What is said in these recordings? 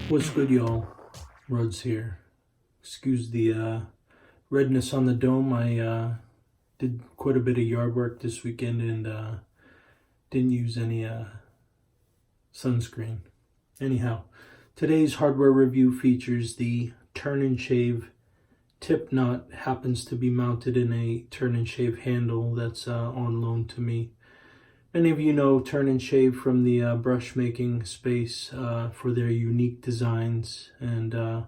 What's good, y'all? Ruds here. Excuse the redness on the dome. I did quite a bit of yard work this weekend and didn't use any sunscreen. Anyhow, today's hardware review features the turn and shave tip knot. Happens to be mounted in a turn and shave handle that's on loan to me. Many of you know Turn and Shave from the brush making space for their unique designs and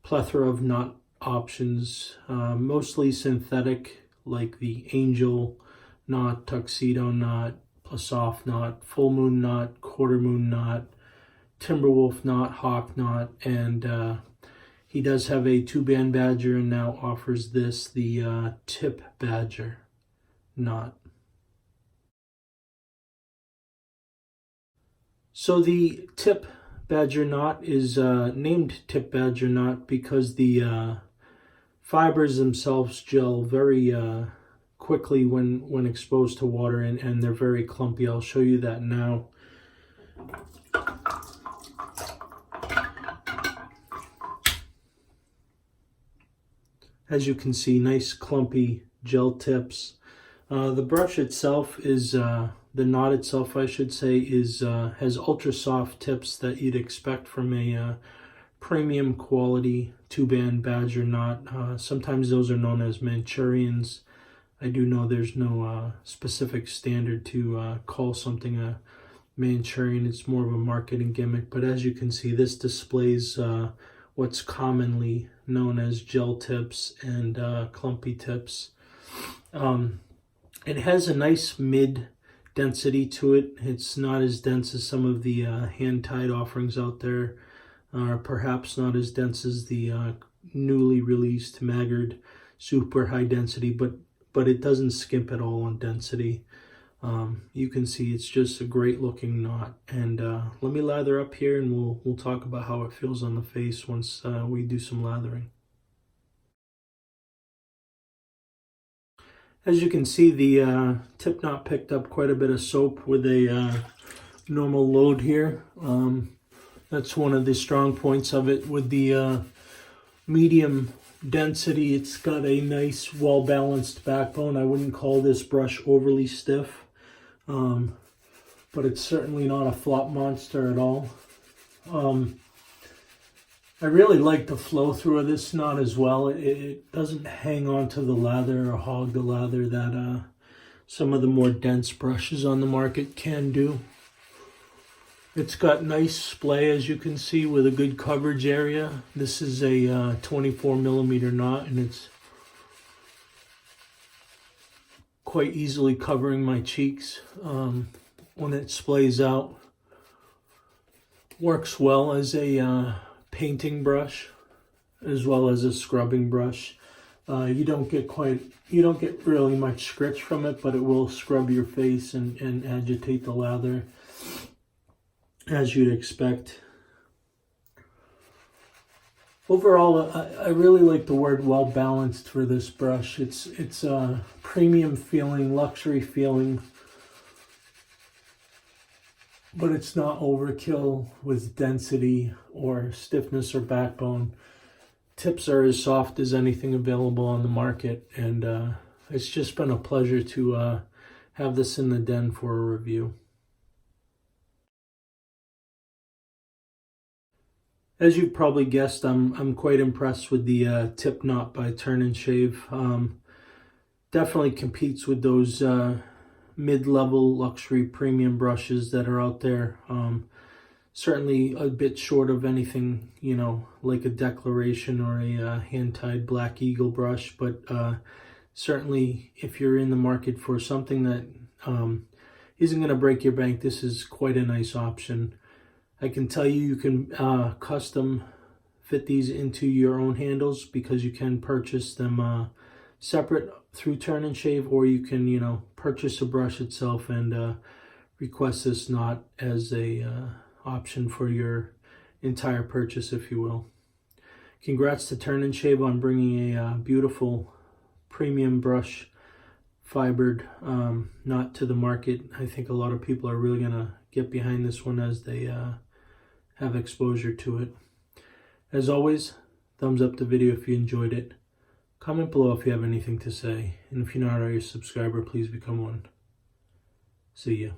plethora of knot options, mostly synthetic, like the Angel knot, Tuxedo knot, plus off knot, Full Moon knot, Quarter Moon knot, Timberwolf knot, Hawk knot, and he does have a 2-band badger and now offers this, the Tip Badger knot. So the Tip Badger knot is named Tip Badger knot because the fibers themselves gel very quickly when exposed to water, and they're very clumpy. I'll show you that now. As you can see, nice clumpy gel tips. The brush itself is the knot itself, I should say, is has ultra soft tips that you'd expect from a premium quality 2-band badger knot. Sometimes those are known as Manchurians. I do know there's no specific standard to call something a Manchurian. It's more of a marketing gimmick. But as you can see, this displays what's commonly known as gel tips and clumpy tips. It has a nice mid density to it. It's not as dense as some of the hand-tied offerings out there, or perhaps not as dense as the newly released Maggard super high density, but it doesn't skimp at all on density. You can see it's just a great looking knot. And let me lather up here and we'll talk about how it feels on the face once we do some lathering. As you can see, the tip knot picked up quite a bit of soap with a normal load here. That's one of the strong points of it. With the medium density, it's got a nice, well-balanced backbone. I wouldn't call this brush overly stiff, but it's certainly not a flop monster at all. I really like the flow through of this knot as well. It doesn't hang on to the lather or hog the lather that some of the more dense brushes on the market can do. It's got nice splay, as you can see, with a good coverage area. This is a 24 millimeter knot, and it's quite easily covering my cheeks when it splays out. Works well as a painting brush as well as a scrubbing brush. You don't get really much scritch from it, but it will scrub your face and agitate the lather as you'd expect. Overall, I really like the word well balanced for this brush. It's a premium feeling, luxury feeling, but it's not overkill with density or stiffness or backbone. Tips are as soft as anything available on the market, and it's just been a pleasure to have this in the den for a review. As you've probably guessed, I'm quite impressed with the tip knot by Turn and Shave. Definitely competes with those mid-level luxury premium brushes that are out there. Certainly a bit short of anything, you know, like a Declaration or a hand-tied Black Eagle brush, but certainly if you're in the market for something that isn't going to break your bank, this is quite a nice option. I can tell you can custom fit these into your own handles, because you can purchase them separate through Turn and Shave, or you can, you know, purchase a brush itself and request this knot as a option for your entire purchase, if you will. Congrats to Turn and Shave on bringing a beautiful premium brush fibered knot to the market. I think a lot of people are really gonna get behind this one as they have exposure to it. As always, thumbs up the video if you enjoyed it. Comment below if you have anything to say. And if you're not already a subscriber, please become one. See ya.